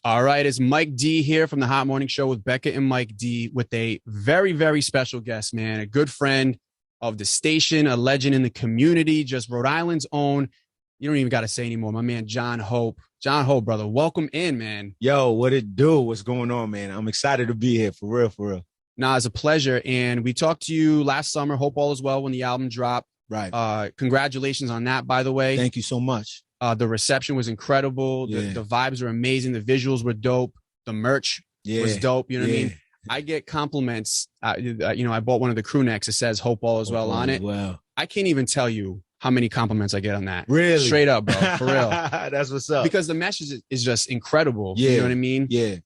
All right, it's Mike D here from the Hot Morning Show with Becca and Mike D with a very, very special guest, man, a good friend of the station, a legend in the community, just Rhode Island's own. You don't even got to say anymore. My man, John Hope. John Hope, brother, welcome in, man. Yo, what it do? What's going on, man? I'm excited to be here, for real, for real. Nah, it's a pleasure. And we talked to you last summer. Hope all is well when the album dropped. Right. Congratulations on that, by the way. Thank you so much. The reception was incredible. The vibes were amazing. The visuals were dope. The merch was dope. You know what I mean? I get compliments. I bought one of the crew necks. It says "Hope all is well" on it. Wow. I can't even tell you how many compliments I get on that. Really? Straight up, bro. For real. That's what's up. Because the message is just incredible. Yeah. You know what I mean? Yeah.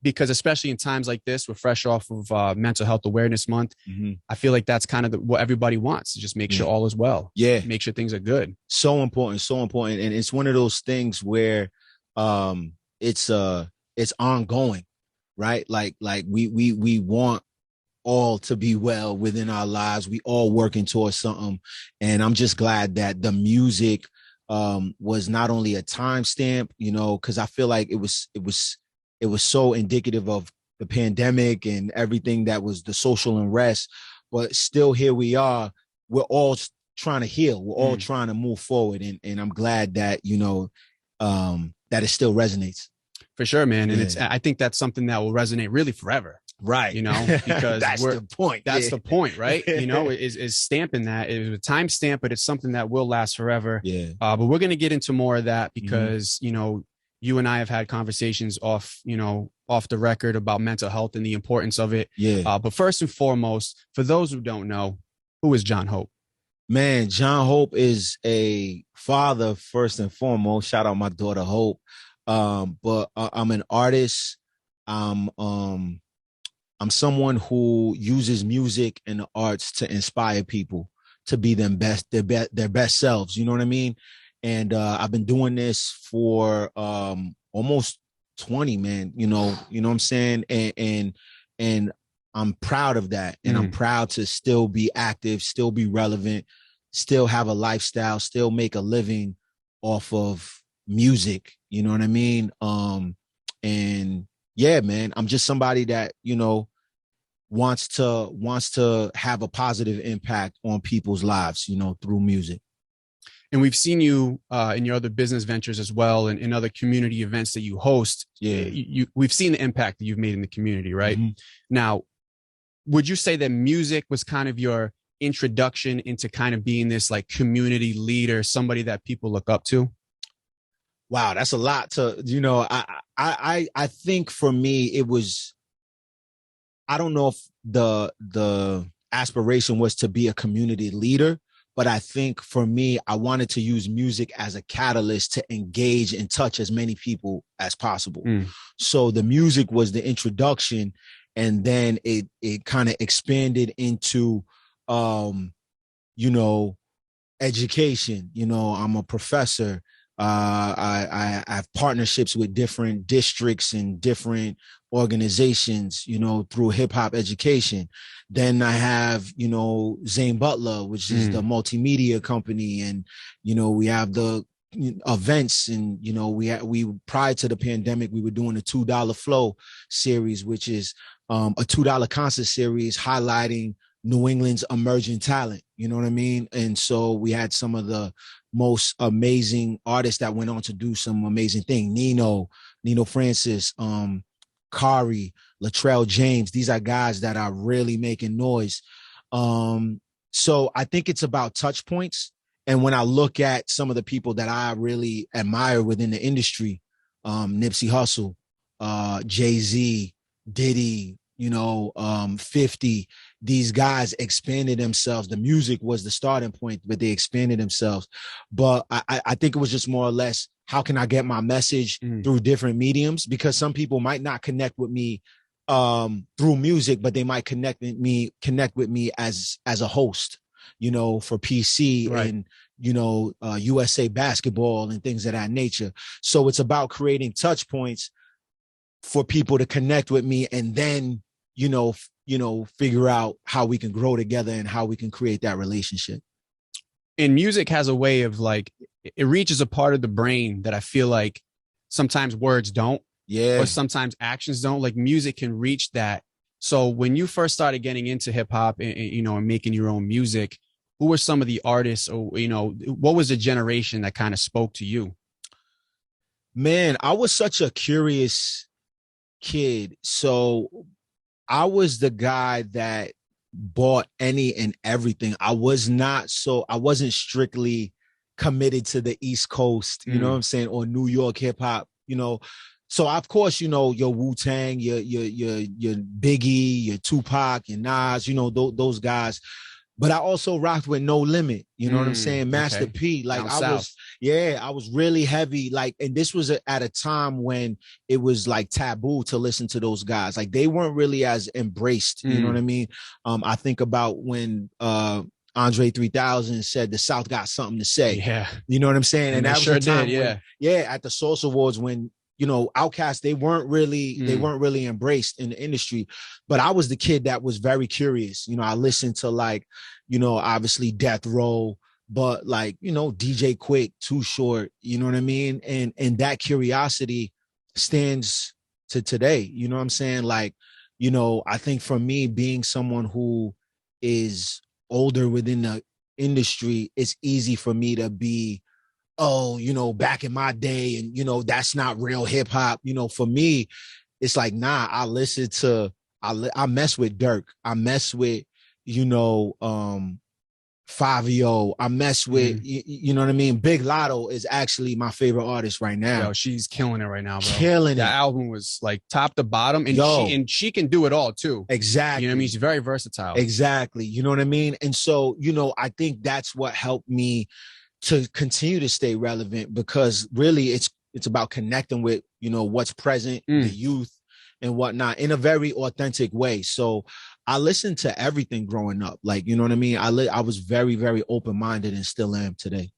Because especially in times like this, we're fresh off of Mental Health Awareness Month. Mm-hmm. I feel like that's kind of what everybody wants, to just make sure all is well. Yeah. Make sure things are good. So important. So important. And it's one of those things where it's ongoing, right? Like we want all to be well within our lives. We all working towards something. And I'm just glad that the music was not only a timestamp, because I feel like it was so indicative of the pandemic and everything that was the social unrest, but still here we are. We're all trying to heal. We're all trying to move forward. And I'm glad that, that it still resonates. For sure, man. And I think that's something that will resonate really forever. Right. Because that's the point. That's the point, right? Is stamping that. It was a time stamp, but it's something that will last forever. Yeah. But we're going to get into more of that because, you and I have had conversations off the record about mental health and the importance of it. Yeah. But first and foremost, for those who don't know, who is John Hope? Man, John Hope is a father, first and foremost. Shout out my daughter, Hope. But I'm an artist. I'm someone who uses music and the arts to inspire people to be their best selves. You know what I mean? And I've been doing this for almost 20, man. You know what I'm saying? And I'm proud of that. And I'm proud to still be active, still be relevant, still have a lifestyle, still make a living off of music. You know what I mean? And yeah, man, I'm just somebody that, wants to have a positive impact on people's lives, through music. And we've seen you in your other business ventures as well, and in other community events that you host. Yeah. We've seen the impact that you've made in the community, right? Mm-hmm. Now, would you say that music was kind of your introduction into kind of being this like community leader, somebody that people look up to? Wow, that's a lot to, I think for me, it was, I don't know if the aspiration was to be a community leader, but I think for me, I wanted to use music as a catalyst to engage and touch as many people as possible. So the music was the introduction, and then it kind of expanded into, education. I'm a professor. I have partnerships with different districts and different organizations, through hip hop education. Then I have, Zane Butler, which is the multimedia company. And, we have the events, and, we prior to the pandemic, we were doing a $2 Flow series, which is a $2 concert series highlighting New England's emerging talent. You know what I mean? And so we had some of the most amazing artists that went on to do some amazing things. Nino Francis, Kari, Latrell James. These are guys that are really making noise. So I think it's about touch points. And when I look at some of the people that I really admire within the industry, Nipsey Hussle, Jay-Z, Diddy, 50, these guys expanded themselves. The music was the starting point, but they expanded themselves. But I think it was just more or less, how can I get my message through different mediums? Because some people might not connect with me through music, but they might connect with me as a host, for PC, right, and, USA basketball and things of that nature. So it's about creating touch points for people to connect with me, and then, figure out how we can grow together and how we can create that relationship. And music has a way of it reaches a part of the brain that I feel like sometimes words don't. Yeah. or sometimes actions don't. Like music can reach that. So when you first started getting into hip hop and making your own music, who were some of the artists, or what was the generation that kind of spoke to you? Man, I was such a curious kid. So I was the guy that bought any and everything. I wasn't strictly committed to the East Coast, you know what I'm saying, or New York hip hop, So of course, your Wu-Tang, your Biggie, your Tupac, your Nas, those guys. But I also rocked with No Limit, you know what I'm saying? Master Okay. P. Like Down I south. was, yeah, I was really heavy. Like, and this was at a time when it was like taboo to listen to those guys. Like they weren't really as embraced, you know what I mean? I think about when Andre 3000 said the South got something to say. Yeah. You know what I'm saying? And that they was sure a time did, when, at the Source Awards when Outkast, they weren't really embraced in the industry. But I was the kid that was very curious. I listened to obviously Death Row, but DJ Quick, Too Short, you know what I mean? And that curiosity stands to today. You know what I'm saying? Like, I think for me, being someone who is older within the industry, it's easy for me to be, back in my day, and that's not real hip hop. For me, it's like, nah, I mess with Dirk. I mess with, Fabio. I mess with, you know what I mean? Big Lotto is actually my favorite artist right now. Yo, she's killing it right now, bro. Killing it. That album was like top to bottom, and she can do it all too. Exactly. You know what I mean? She's very versatile. Exactly. You know what I mean? And so, I think that's what helped me to continue to stay relevant, because really it's about connecting with, what's present, the youth and whatnot, in a very authentic way. So I listened to everything growing up. Like, you know what I mean? I was very, very open-minded and still am today.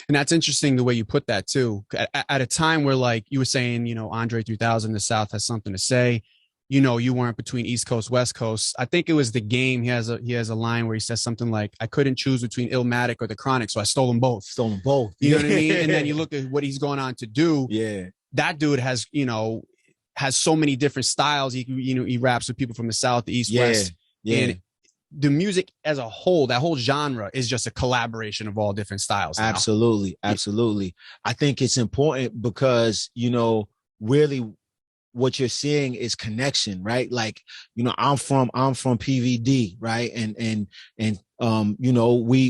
And that's interesting the way you put that too. At a time where, like you were saying, Andre 3000, the South has something to say. You weren't between East Coast, West Coast. I think it was The Game. He has a line where he says something like, I couldn't choose between Illmatic or The Chronic, so I stole them both. You know what I mean? And then you look at what he's going on to do. Yeah. That dude has so many different styles. He raps with people from the South, the East, West. Yeah. And the music as a whole, that whole genre is just a collaboration of all different styles now. Absolutely. I think it's important because, really what you're seeing is connection, right? Like, I'm from PVD, right? And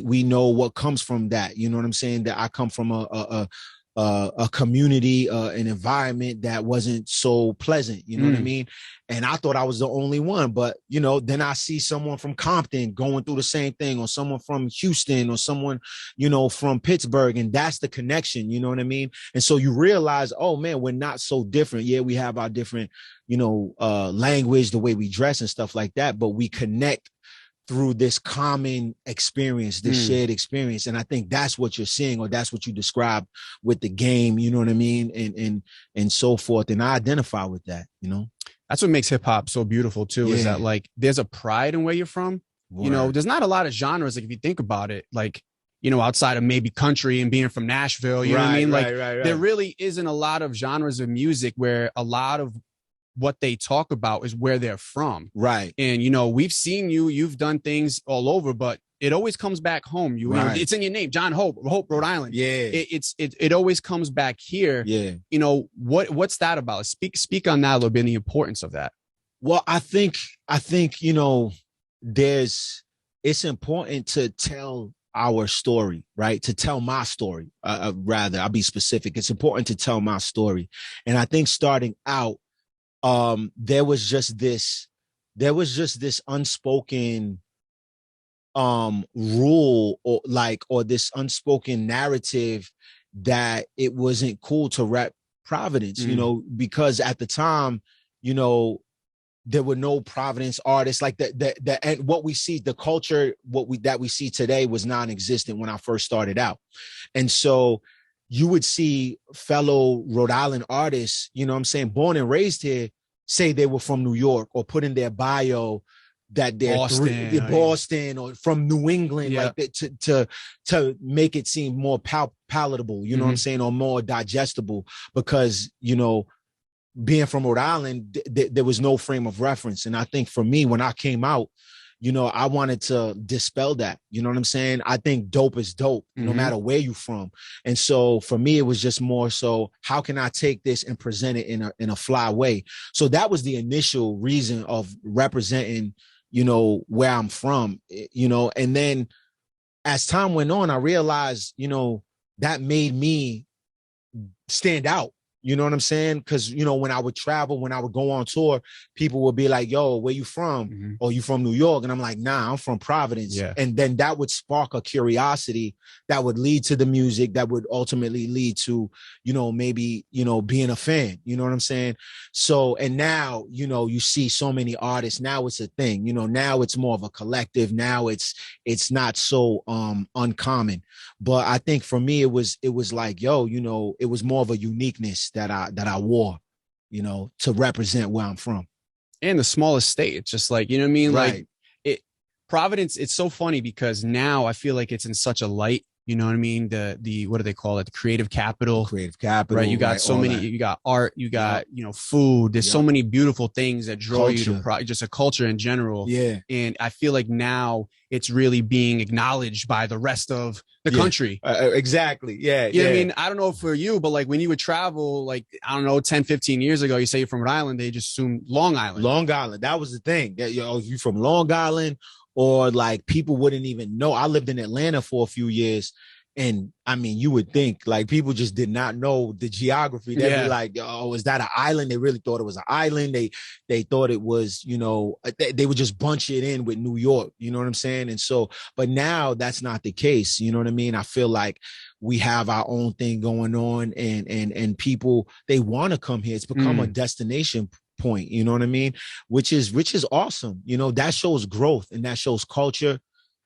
we know what comes from that. You know what I'm saying? That I come from a community, an environment that wasn't so pleasant, you know what I mean? And I thought I was the only one, but then I see someone from Compton going through the same thing, or someone from Houston, or someone, from Pittsburgh, and that's the connection, you know what I mean? And so you realize, oh man, we're not so different. Yeah, we have our different, language, the way we dress and stuff like that, but we connect through this common experience, this shared experience. And I think that's what you're seeing, or that's what you described with The Game, you know what I mean? And so forth. And I identify with that, That's what makes hip hop so beautiful too, is that like, there's a pride in where you're from. Word. There's not a lot of genres. Like if you think about it, like, outside of maybe country and being from Nashville, you know what I mean? Like there really isn't a lot of genres of music where a lot of what they talk about is where they're from. Right. And, we've seen you've done things all over, but it always comes back home. It's in your name, John Hope, Rhode Island. Yeah. It always comes back here. Yeah. What's that about? Speak on that a little bit, and the importance of that. Well, I think, it's important to tell our story, right? To tell my story, rather, I'll be specific. It's important to tell my story. And I think starting out, there was just this unspoken rule, or this unspoken narrative that it wasn't cool to rap Providence, because at the time, there were no Providence artists. Like and what we see, the culture, that we see today was non-existent when I first started out. And so you would see fellow Rhode Island artists, born and raised here, say they were from New York, or put in their bio that they're Boston or from New England, like that, to make it seem more palatable, you know what I'm saying, or more digestible, because, being from Rhode Island, there was no frame of reference. And I think for me, when I came out, you know, I wanted to dispel that. You know what I'm saying? I think dope is dope, no matter where you're from. And so for me, it was just more so, how can I take this and present it in a fly way? So that was the initial reason of representing, you know, where I'm from, you know. And then as time went on, I realized, you know, that made me stand out. You know what I'm saying? Because, you know, when I would travel, when I would go on tour, people would be like, yo, where you from? Oh, you from New York? And I'm like, nah, I'm from Providence. Yeah. And then that would spark a curiosity that would lead to the music, that would ultimately lead to, you know, maybe, you know, being a fan. You know what I'm saying? So, and now, you know, you see so many artists. Now it's a thing. You know, now it's more of a collective. Now it's not so uncommon. But I think for me, it was like, yo, you know, it was more of a uniqueness that I wore, you know, to represent where I'm from. And the smallest state. It's just like, you know what I mean? Right. Like Providence, it's so funny because now I feel like it's in such a light, you know what I mean? The what do they call it? The creative capital. Creative capital. Right. You got so many, you got art, you got, you know, food. There's so many beautiful things that draw you to just a culture in general. Yeah. And I feel like now it's really being acknowledged by the rest of the country. Exactly. Yeah. You know what I mean? I don't know for you, but like when you would travel, like, I don't know, 10, 15 years ago, you say you're from Rhode Island, they just assume Long Island. Long Island. That was the thing. That, you know, you from Long Island, or like people wouldn't even know. I lived in Atlanta for a few years. And I mean, you would think like people just did not know the geography. They'd be like, oh, is that an island? They really thought it was an island. They thought it was, you know, they would just bunch it in with New York. You know what I'm saying? And so, but now that's not the case. You know what I mean? I feel like we have our own thing going on, and people, they want to come here. It's become a destination point. You know what I mean? Which is awesome. You know, that shows growth and that shows culture.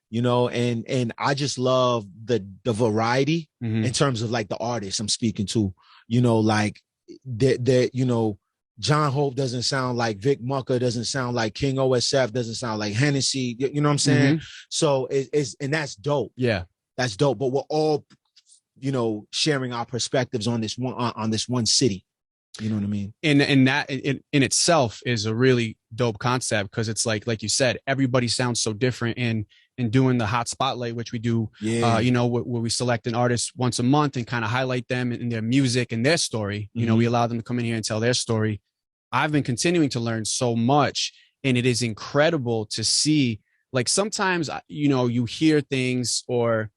You know, and I just love the variety in terms of like the artists I'm speaking to, you know, like that, you know, John Hope doesn't sound like Vic Mucker, doesn't sound like King OSF, doesn't sound like Hennessy. You know what I'm saying? So it's, and that's dope. Yeah, that's dope. But we're all, you know, sharing our perspectives on this one city. You know what I mean? And that in itself is a really dope concept, because it's like you said, everybody sounds so different. And doing the hot spotlight, which we do, you know, where we select an artist once a month and kind of highlight them and their music and their story. You know, we allow them to come in here and tell their story. I've been continuing to learn so much, and it is incredible to see. Like sometimes, you know, you hear things, or,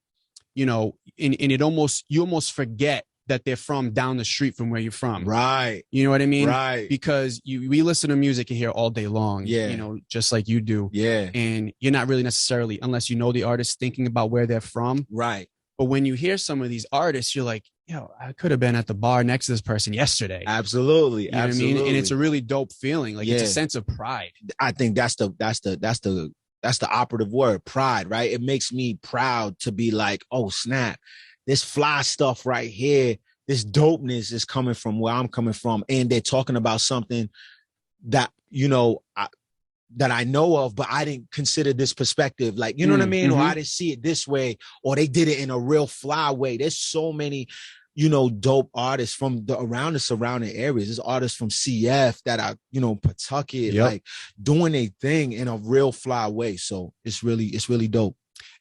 you know, and you almost forget that they're from down the street from where you're from. Right. You know what I mean? Right. Because we listen to music and hear all day long, you know, just like you do. Yeah. And you're not really necessarily, unless you know the artist, thinking about where they're from. Right. But when you hear some of these artists, you're like, yo, I could have been at the bar next to this person yesterday. Absolutely. You know what I mean? And it's a really dope feeling. Like it's a sense of pride. I think that's the operative word, pride, right? It makes me proud to be like, oh, snap. This fly stuff right here, this dopeness is coming from where I'm coming from. And they're talking about something that, you know, that I know of, but I didn't consider this perspective. Like, you know what I mean? Or I didn't see it this way, or they did it in a real fly way. There's so many, you know, dope artists from around the surrounding areas. There's artists from CF that are, you know, Pawtucket, like doing a thing in a real fly way. So it's really dope.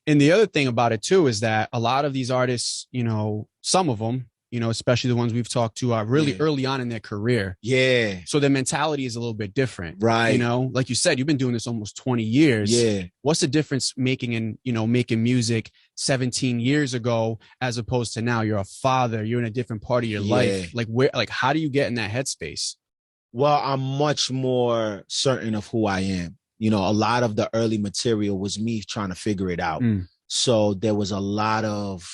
And the other thing about it too is that a lot of these artists, you know, some of them, you know, especially the ones we've talked to, are really early on in their career. Yeah. So their mentality is a little bit different. Right. You know, like you said, you've been doing this almost 20 years. Yeah. What's the difference making music 17 years ago as opposed to now? You're a father, you're in a different part of your life. Like how do you get in that headspace? Well, I'm much more certain of who I am. You know, a lot of the early material was me trying to figure it out. So there was a lot of,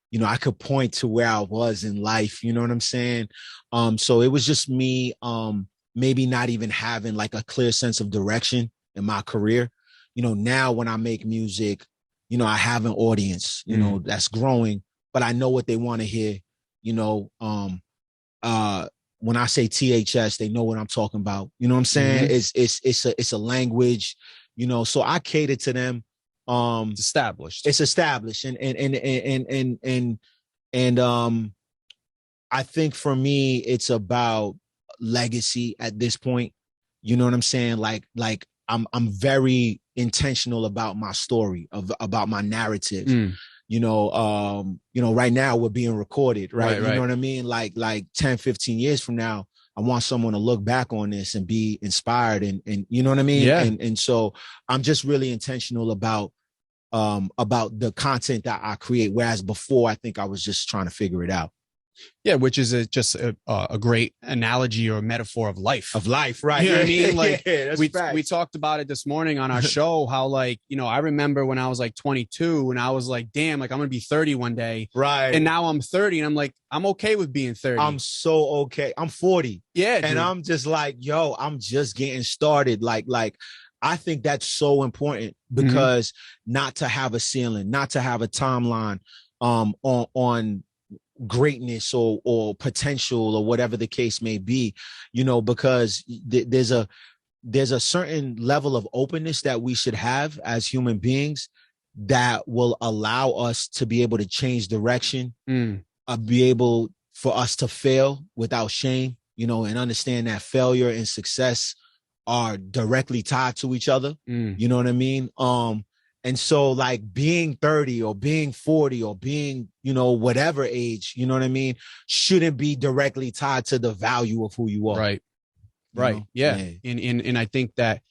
you know, I could point to where I was in life, you know what I'm saying? So it was just me, maybe not even having like a clear sense of direction in my career. You know, now when I make music, you know, I have an audience, you know, that's growing, but I know what they want to hear. You know, when I say THS, they know what I'm talking about. You know what I'm saying? It's a language, you know, so I cater to them. It's established. It's established. And I think for me, it's about legacy at this point. You know what I'm saying? Like I'm very intentional about my story, about my narrative. Right now we're being recorded, right? You know what I mean? Like 10, 15 years from now, I want someone to look back on this and be inspired and you know what I mean? Yeah. And so I'm just really intentional about the content that I create. Whereas before, I think I was just trying to figure it out. Yeah, which is just a great analogy or metaphor of life. Right? You know what I mean? Like we talked about it this morning on our show. How like I remember when I was like 22 and I was like, damn, like I'm gonna be 30 one day. Right. And now I'm 30 and I'm like, I'm okay with being 30. I'm so okay. I'm 40. Yeah, and dude. I'm just like, yo, I'm just getting started. Like I think that's so important because not to have a ceiling, not to have a timeline on greatness or potential or whatever the case may be, because there's a certain level of openness that we should have as human beings that will allow us to be able to change direction, be able for us to fail without shame, and understand that failure and success are directly tied to each other. You know what I mean? And so like being 30 or being 40 or being, whatever age, you know what I mean, shouldn't be directly tied to the value of who you are. Right. Right. Yeah. And I think that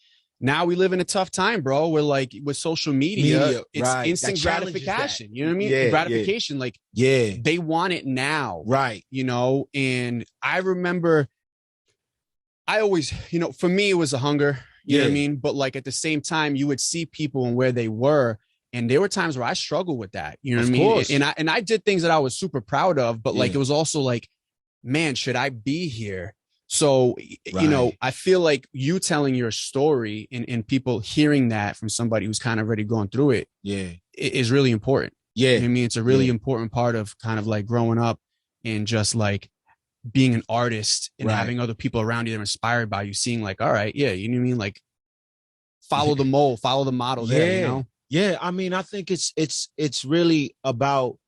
now we live in a tough time, bro. We're like with social media it's instant gratification. You know what I mean? Yeah, gratification. Yeah. Like yeah, they want it now. Right. And I remember I always, for me, it was a hunger. You know what I mean? But like at the same time, you would see people and where they were. And there were times where I struggled with that. You know what I mean? Course. And I did things that I was super proud of, but like it was also like, man, should I be here? So, I feel like you telling your story and people hearing that from somebody who's kind of already going through it, is really important. Yeah. You know what I mean? It's a really important part of kind of like growing up and just like being an artist and having other people around you that are inspired by you, seeing like, all right, yeah, you know what I mean? Like follow the mold, follow the model there, Yeah. I mean, I think it's really about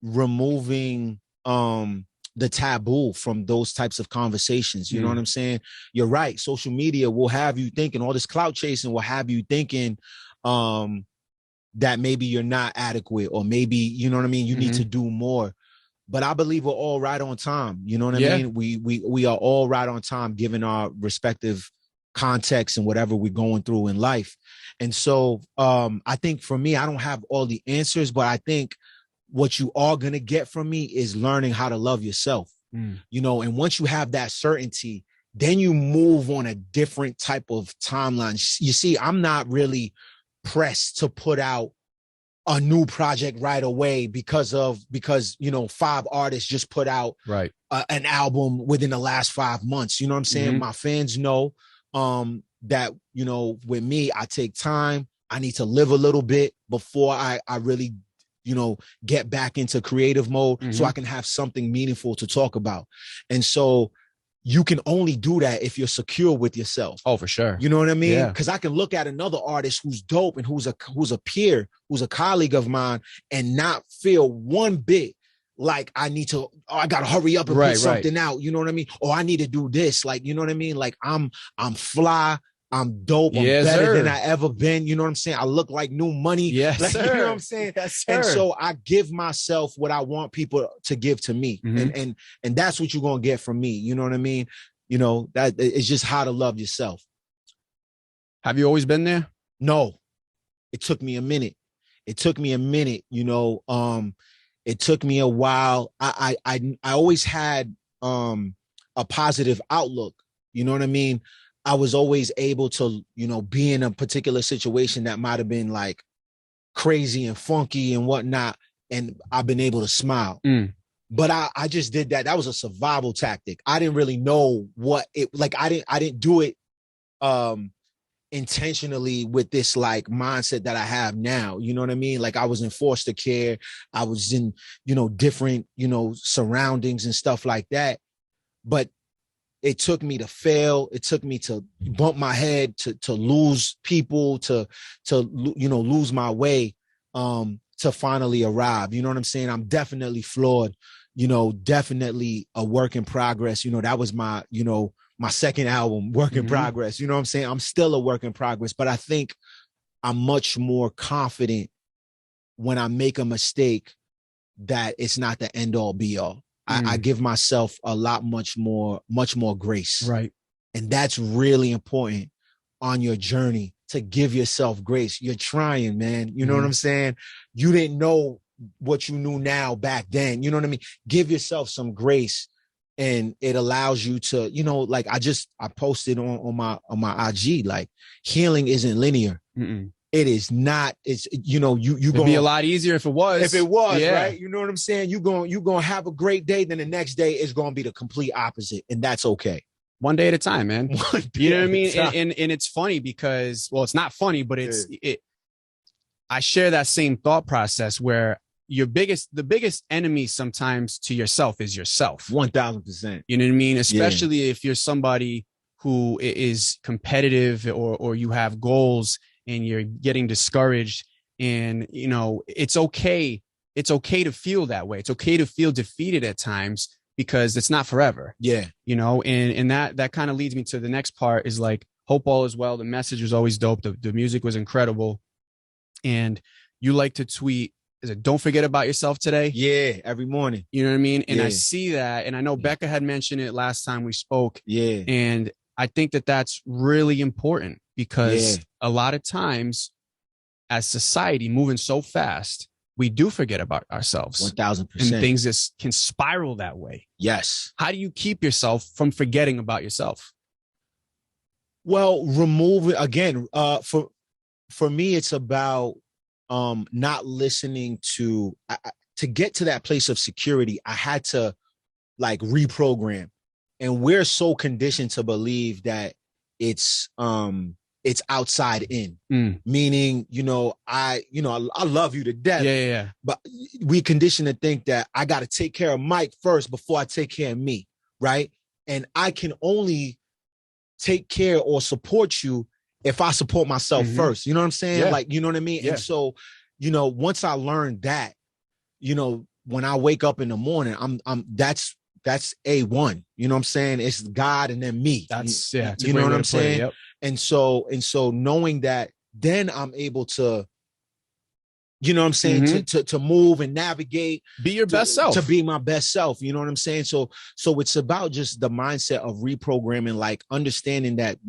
removing the taboo from those types of conversations. You know what I'm saying? You're right. Social media will have you thinking, all this clout chasing will have you thinking that maybe you're not adequate or maybe, you know what I mean, you need to do more. But I believe we're all right on time. You know what I mean? We are all right on time, given our respective context and whatever we're going through in life. And so I think for me, I don't have all the answers, but I think what you are going to get from me is learning how to love yourself, and once you have that certainty, then you move on a different type of timeline. You see, I'm not really pressed to put out a new project right away because 5 artists just put out an album within the last 5 months. You know what I'm saying? My fans know that, with me, I take time. I need to live a little bit before I really, get back into creative mode so I can have something meaningful to talk about. And so you can only do that if you're secure with yourself. Oh, for sure. You know what I mean? Because I can look at another artist who's dope and who's a peer, who's a colleague of mine, and not feel one bit like I got to hurry up and put something out. You know what I mean? Or I need to do this. Like, you know what I mean? Like I'm fly. I'm dope. I'm better than I ever been. You know what I'm saying? I look like new money. Yes, like, sir. You know what I'm saying? Yes, sir. And so I give myself what I want people to give to me. And that's what you're going to get from me. You know what I mean? That it's just how to love yourself. Have you always been there? No, it took me a minute. It took me a while. I always had a positive outlook. You know what I mean? I was always able to, be in a particular situation that might have been like crazy and funky and whatnot. And I've been able to smile. But I just did that. That was a survival tactic. I didn't really know what it, like, I didn't do it intentionally with this like mindset that I have now. You know what I mean? Like I was in foster care. I was in, different, surroundings and stuff like that. But it took me to fail. It took me to bump my head, to lose people, to lose my way, to finally arrive. You know what I'm saying? I'm definitely flawed. definitely a work in progress. That was my, my second album, work in progress. You know what I'm saying? I'm still a work in progress, but I think I'm much more confident when I make a mistake that it's not the end all be all. I give myself a lot, much more grace. Right. And that's really important on your journey, to give yourself grace. You're trying, man. You know what I'm saying? You didn't know what you knew now back then. You know what I mean? Give yourself some grace, and it allows you to, like I posted on my IG, like, healing isn't linear. It is not. It's, you it'd be a lot easier if it was. Right? You know what I'm saying? You gonna have a great day, then the next day is gonna be the complete opposite, and that's okay. One day at a time, man. You know what I mean? And it's funny because, well, it's not funny, but I share that same thought process where the biggest enemy sometimes to yourself is yourself. 1000%. You know what I mean? Especially if you're somebody who is competitive, or you have goals and you're getting discouraged, and, it's okay. It's okay to feel that way. It's okay to feel defeated at times, because it's not forever. Yeah. And that kind of leads me to the next part, is like, hope all is well. The message was always dope. The music was incredible. And you like to tweet, is it, don't forget about yourself today? Yeah, every morning. You know what I mean? And I see that. And I know Becca had mentioned it last time we spoke. Yeah. And I think that that's really important, because a lot of times, as society moving so fast, we do forget about ourselves. 1000%. And things just can spiral that way. Yes. How do you keep yourself from forgetting about yourself? Well, remove it again. For me, it's about not listening to get to that place of security. I had to, like, reprogram, and we're so conditioned to believe that it's outside in, meaning, I love you to death. Yeah. But we conditioned to think that I got to take care of Mike first before I take care of me. Right. And I can only take care or support you if I support myself first. You know what I'm saying? Yeah. Like, you know what I mean? Yeah. And so, once I learned that, when I wake up in the morning, that's A1. You know what I'm saying? It's God and then me. That's you know what I'm saying? Yep. And so knowing that, then I'm able to, you know what I'm saying, to move and navigate, be your best self, to be my best self. You know what I'm saying? So it's about just the mindset of reprogramming, like understanding that,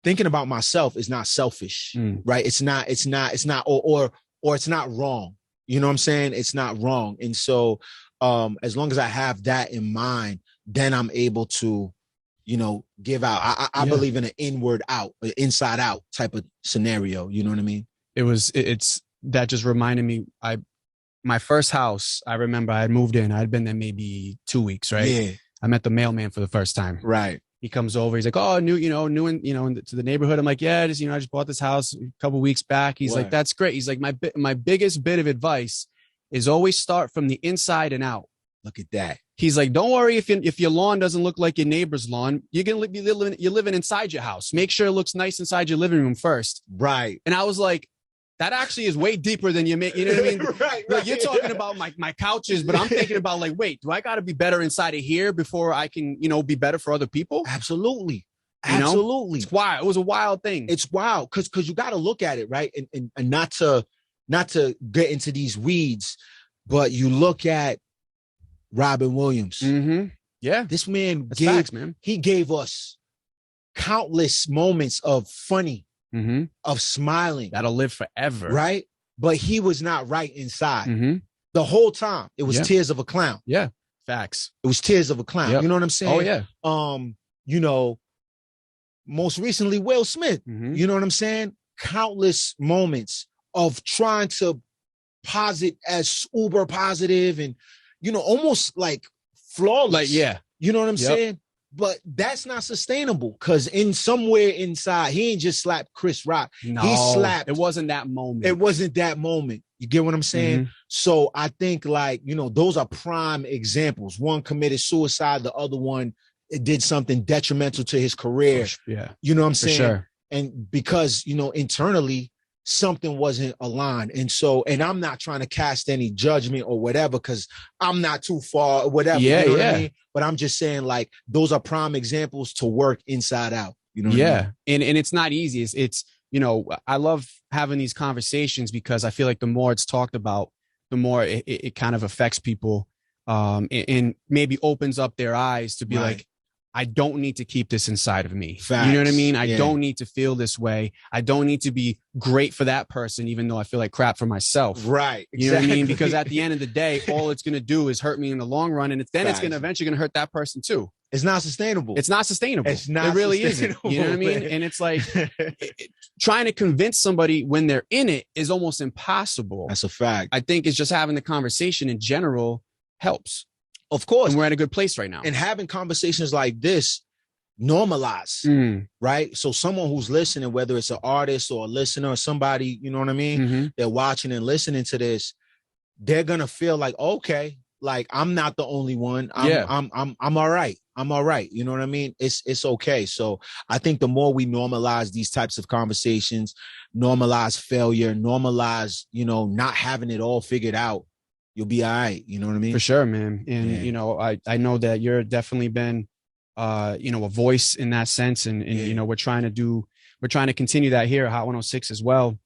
thinking about myself is not selfish, right? It's not, or it's not wrong. You know what I'm saying? It's not wrong. And so, as long as I have that in mind, then I'm able to, give out. I believe in an inward out, inside out type of scenario. You know what I mean? It's that just reminded me, my first house, I remember I had moved in. I'd been there maybe 2 weeks, right? Yeah. I met the mailman for the first time. Right. He comes over. He's like, "Oh, new to the neighborhood." I'm like, "Yeah, I just bought this house a couple weeks back." He's like, "That's great." He's like, "My biggest bit of advice is always start from the inside and out." Look at that. He's like, "Don't worry if your lawn doesn't look like your neighbor's lawn. You're living inside your house. Make sure it looks nice inside your living room first." Right. And I was like, that actually is way deeper than you make. You know what I mean? Right. Like, you're talking about my couches, but I'm thinking about, like, wait, do I got to be better inside of here before I can, be better for other people? Absolutely. Absolutely. It's wild. It was a wild thing. It's wild because you got to look at it, right? And not to get into these weeds, but you look at Robin Williams. Yeah. This man he gave us countless moments of funny, of smiling. That'll live forever. Right? But he was not right inside. The whole time. It was tears of a clown. Yeah. Facts. It was tears of a clown. Yep. You know what I'm saying? Oh, yeah. Most recently, Will Smith. You know what I'm saying? Countless moments of trying to posit as uber positive and, almost like flawless. Like, yeah. You know what I'm saying? But that's not sustainable, because somewhere inside, he ain't just slapped Chris Rock. No, he slapped. It wasn't that moment. It wasn't that moment. You get what I'm saying? So I think, like, those are prime examples. One committed suicide. The other one did something detrimental to his career. Yeah. You know what I'm saying? For sure. And because, internally, something wasn't aligned. And so, and I'm not trying to cast any judgment or whatever, because I'm not too far or whatever. Yeah, you know yeah. what I mean? But I'm just saying, like, those are prime examples to work inside out. You know what I mean? And it's not easy. It's you know, I love having these conversations because I feel like the more it's talked about, the more it kind of affects people, and maybe opens up their eyes to be like, I don't need to keep this inside of me. Facts. You know what I mean? I don't need to feel this way. I don't need to be great for that person, even though I feel like crap for myself. Right. You know what I mean? Because at the end of the day, all it's going to do is hurt me in the long run. And it's going to eventually going to hurt that person too. It's not sustainable. It's not sustainable. It's not. It really isn't. You know what I mean? And it's like trying to convince somebody when they're in it is almost impossible. That's a fact. I think it's just having the conversation in general helps. Of course. And we're at a good place right now. And having conversations like this normalize, right? So someone who's listening, whether it's an artist or a listener or somebody, you know what I mean? They're watching and listening to this, they're going to feel like, okay, like I'm not the only one. I'm all right. I'm all right. You know what I mean? It's okay. So I think the more we normalize these types of conversations, normalize failure, normalize, you know, not having it all figured out, you'll be all right. You know what I mean? For sure, man. And, you know, I know that you're definitely been, you know, a voice in that sense. And you know, we're trying to continue that here at Hot 106 as well.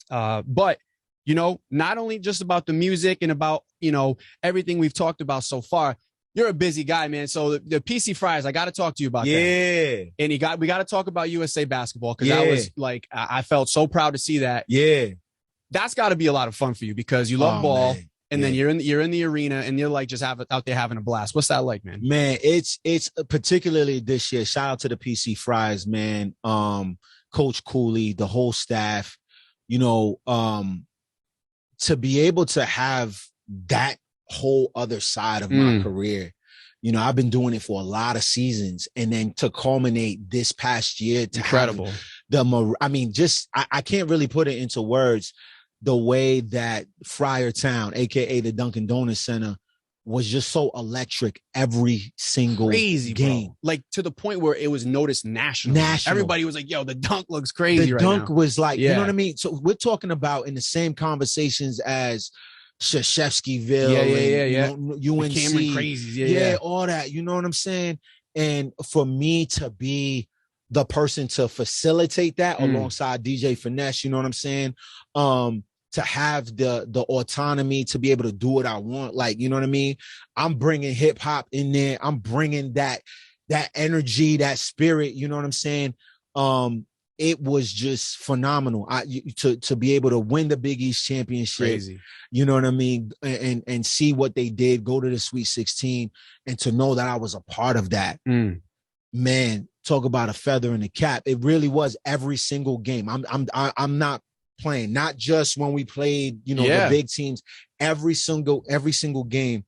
But, you know, not only just about the music and about, you know, everything we've talked about so far, you're a busy guy, man. So the PC Fries, I got to talk to you about that. And we got to talk about USA basketball. Cause that was like, I felt so proud to see that. That's got to be a lot of fun for you because you love ball. Man. And then you're in the arena and you're like just out there having a blast. What's that like, man? Man, it's particularly this year. Shout out to the PC Fries, man. Coach Cooley, the whole staff, you know, to be able to have that whole other side of my career. You know, I've been doing it for a lot of seasons, and then to culminate this past year, to incredible. I mean, just I can't really put it into words. The way that Friartown, aka the Dunkin' Donuts Center, was just so electric every single game. Bro. Like to the point where it was noticed nationally. Everybody was like, yo, the dunk looks crazy. The dunk was like, you know what I mean? So we're talking about in the same conversations as Shashevskyville, you know, UNC, Cameron Crazies, all that. You know what I'm saying? And for me to be the person to facilitate that alongside DJ Finesse, you know what I'm saying? To have the autonomy to be able to do what I want. Like, you know what I mean? I'm bringing hip hop in there. I'm bringing that energy, that spirit, you know what I'm saying? It was just phenomenal. To be able to win the Big East championship, crazy. You know what I mean? And see what they did, go to the Sweet 16, and to know that I was a part of that. Man, talk about a feather in the cap. It really was every single game. I'm not playing, not just when we played, you know, the big teams. Every single game,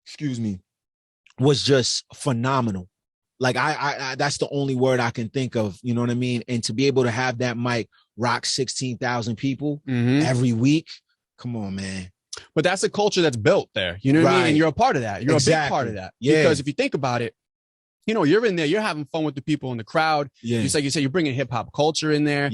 excuse me, was just phenomenal. Like I that's the only word I can think of, you know what I mean? And to be able to have that mic rock 16,000 people every week, come on, man. But that's a culture that's built there, you know what I mean? And you're a part of that. You're a big part of that. Because if you think about it, you know, you're in there, you're having fun with the people in the crowd. Just like you said, you're bringing hip hop culture in there.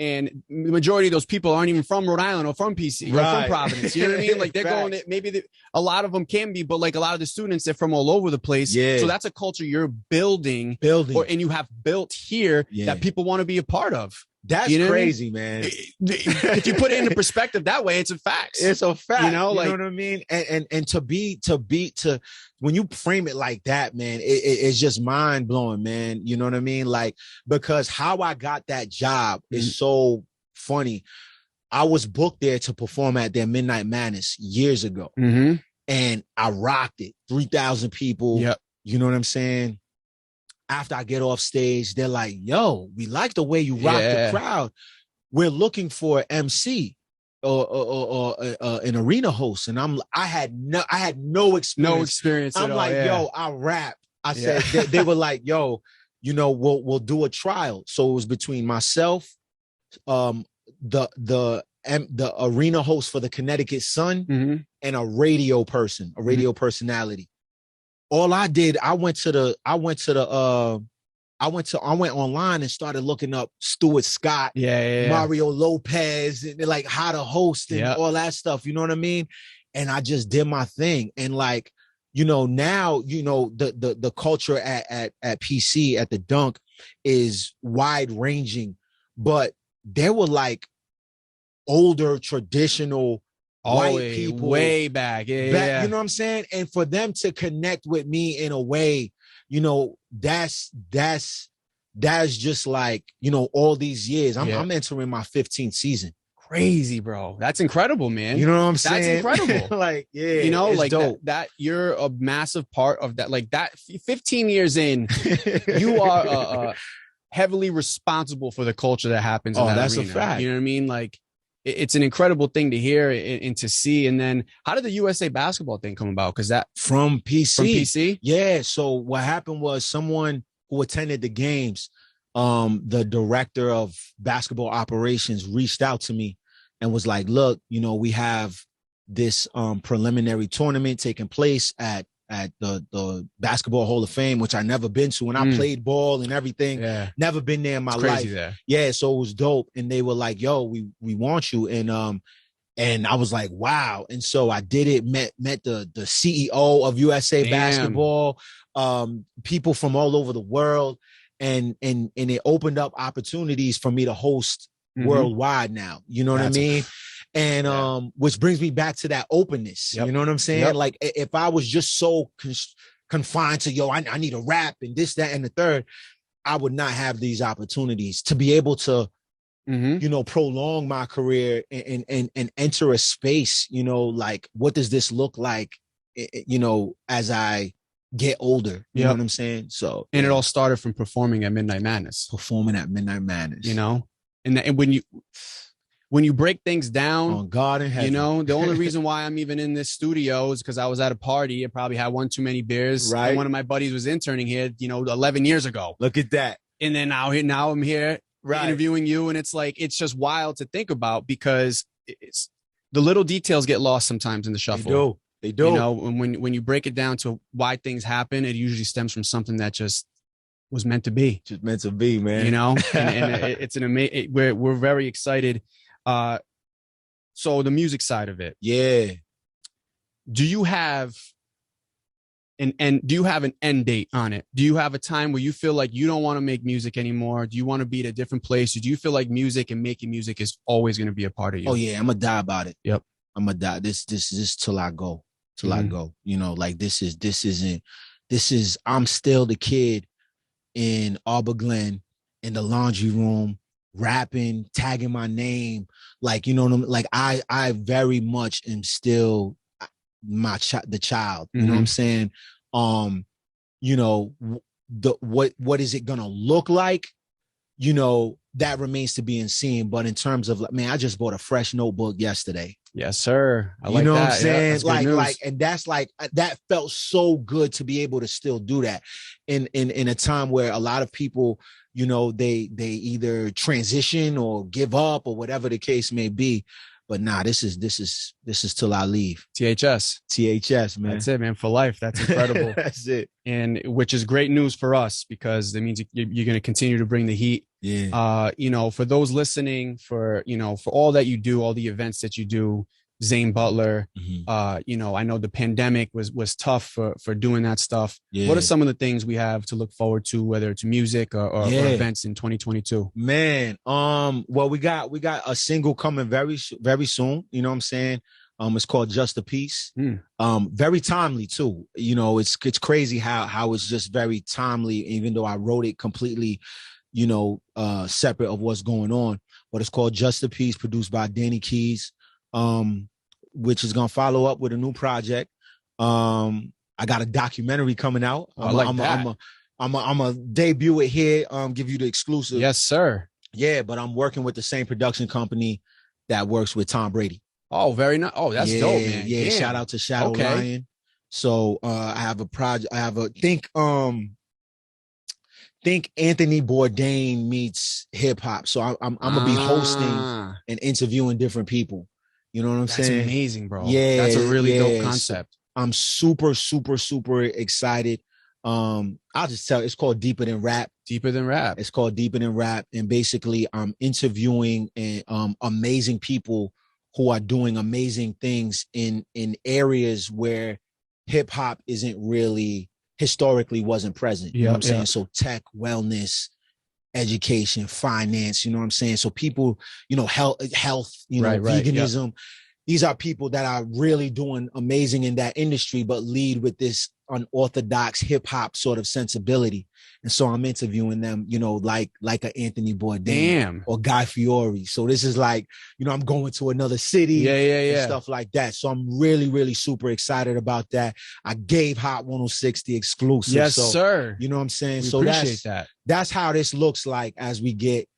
And the majority of those people aren't even from Rhode Island or from PC or from Providence. You know what I mean? Like they're going, maybe a lot of them can be, but like a lot of the students, they're from all over the place. So that's a culture you're building. And you have built here that people want to be a part of. That's crazy, man. If you put it into perspective that way, it's a fact. It's a fact. You know, like, you know what I mean? And to when you frame it like that, man, it's just mind blowing, man. You know what I mean? Like, because how I got that job is so funny. I was booked there to perform at their Midnight Madness years ago. And I rocked it. 3,000 people. You know what I'm saying? After I get off stage, they're like, yo, we like the way you rock the crowd. We're looking for an MC or an arena host. And I had no experience. No experience I'm at like, all, yo, I rap. I said, they were like, yo, you know, we'll do a trial. So it was between myself, the arena host for the Connecticut Sun, and a radio person, a radio personality. All I did, I went to the I went online and started looking up Stuart Scott, Mario Lopez, and like how to host and all that stuff. You know what I mean? And I just did my thing. And like, you know, now, you know, the culture at PC at the Dunk is wide ranging, but there were like older traditional white people way back. You know what I'm saying? And for them to connect with me in a way, you know, that's just like, you know, all these years. I'm entering my 15th season. Crazy, bro. That's incredible, man. You know what I'm saying? That's incredible. Like, yeah, you know, like dope. that you're a massive part of that. Like that 15 years in, you are heavily responsible for the culture that happens in that that's arena. A fact. You know what I mean? Like it's an incredible thing to hear and to see. And then how did the USA basketball thing come about? Because that from PC. Yeah. So what happened was someone who attended the games, the director of basketball operations reached out to me and was like, look, you know, we have this preliminary tournament taking place at the Basketball Hall of Fame, which I never been to. And I played ball and everything. Never been there in my life. There. Yeah, so it was dope. And they were like, yo, we want you. And I was like, wow. And so I did it, met the CEO of USA Basketball, people from all over the world. And it opened up opportunities for me to host worldwide now. You know what I mean? And which brings me back to that openness. You know what I'm saying? Like if I was just so confined to, I need a rap and this, that, and the third, I would not have these opportunities to be able to, you know, prolong my career and enter a space, you know, like what does this look like, you know, as I get older, you know what I'm saying? So, and it all started from performing at Midnight Madness. You know, and when you break things down on God in heaven, you know, the only reason why I'm even in this studio is because I was at a party. I probably had one too many beers. Right. And one of my buddies was interning here, you know, 11 years ago. Look at that. And then now I'm here interviewing you. And it's like, it's just wild to think about because it's the little details get lost sometimes in the shuffle. They do. You know, and when you break it down to why things happen, it usually stems from something that just was meant to be. Just meant to be, man. You know, and it's an amazing, we're very excited. So the music side of it. Yeah. Do you have an end date on it? Do you have a time where you feel like you don't want to make music anymore? Do you want to be at a different place? Or do you feel like music and making music is always going to be a part of you? Oh yeah. I'm gonna die about it. Yep. I'm gonna die. This is till I go, I go, you know, like I'm still the kid in Arbor Glen in the laundry room, rapping, tagging my name. Like, you know what I'm like, I very much am still the child, you know what I'm saying? You know, what is it gonna look like? You know, that remains to be seen. But in terms of like, man, I just bought a fresh notebook yesterday. Yes, sir. I like that. You know what I'm saying? Yeah, and that's like, that felt so good to be able to still do that in a time where a lot of people, you know, they either transition or give up or whatever the case may be. But nah, this is till I leave. THS, man. That's it, man. For life. That's incredible. That's it. And which is great news for us because that means you're going to continue to bring the heat. Yeah. You know, for those listening, for all that you do, all the events that you do, Zane Butler, you know, I know the pandemic was tough for doing that stuff. Yeah. What are some of the things we have to look forward to, whether it's music or events in 2022? Man, well, we got a single coming very soon. You know what I'm saying? It's called Just a Piece. Very timely too. You know, it's crazy how it's just very timely, even though I wrote it completely, you know, separate of what's going on. But it's called Just a Piece, produced by Danny Keys. Which is gonna follow up with a new project. I got a documentary coming out. I'm a debut it here. Give you the exclusive. Yes, sir. Yeah, but I'm working with the same production company that works with Tom Brady. Oh, very nice. Oh, that's dope, man. Yeah. Damn. Shout out to Shadow Lion. So I have a project. I have think Anthony Bourdain meets hip hop. So I'm gonna be hosting and interviewing different people. You know what I'm saying? That's amazing, bro. Yeah. That's a really dope concept. I'm super, super, super excited. I'll just tell, it's called Deeper Than Rap. Deeper Than Rap. It's called Deeper Than Rap. And basically I'm interviewing amazing people who are doing amazing things in areas where hip hop isn't really, historically wasn't present. You know what I'm saying? So tech, wellness, education, finance, you know what I'm saying? So people, you know, health, you know, veganism. These are people that are really doing amazing in that industry, but lead with this unorthodox hip hop sort of sensibility. And so I'm interviewing them, you know, like a Anthony Bourdain or Guy Fieri. So this is like, you know, I'm going to another city and stuff like that. So I'm really, really super excited about that. I gave Hot 106 the exclusive. Yes, so, sir. You know what I'm saying? We so appreciate that. That's how this looks like as we get,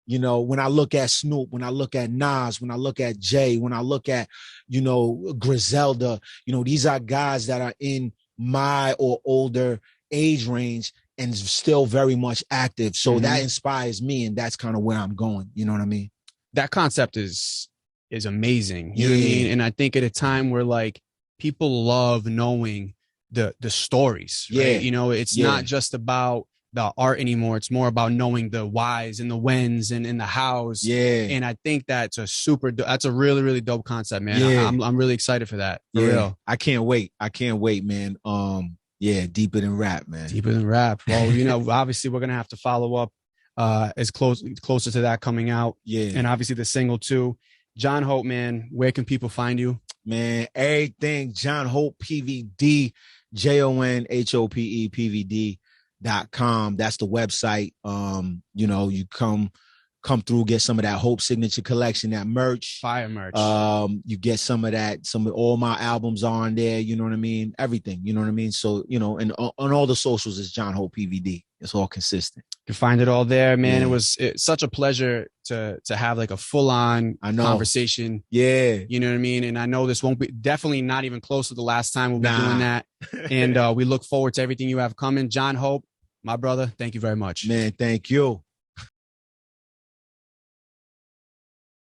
you know, when I look at Snoop, when I look at Nas, when I look at Jay, when I look at, you know, Griselda, you know, these are guys that are in my or older age range and still very much active. So that inspires me, and that's kind of where I'm going. You know what I mean? That concept is amazing. You know what I mean? And I think at a time where like people love knowing the stories, right? You know, it's not just about the art anymore. It's more about knowing the whys and the whens and the hows. And I think that's a really, really dope concept, man. I'm really excited for that. For real. I can't wait, man. Deeper Than Rap, man. Deeper Than Rap. Well, you know, obviously we're going to have to follow up closer to that coming out. And obviously the single too. John Hope, man, where can people find you? Man, everything John Hope PVD, JONHOPE PVD.com. That's the website. You know, you come through, get some of that Hope signature collection, that merch, fire merch. You get some of that. All my albums are on there. You know what I mean? Everything. You know what I mean? So, you know, and on all the socials is John Hope PVD. It's all consistent. You can find it all there, man. It's such a pleasure to have like a full on conversation. You know what I mean? And I know this won't be, definitely not even close to the last time we'll be doing that. And we look forward to everything you have coming. John Hope, my brother, thank you very much. Man, thank you.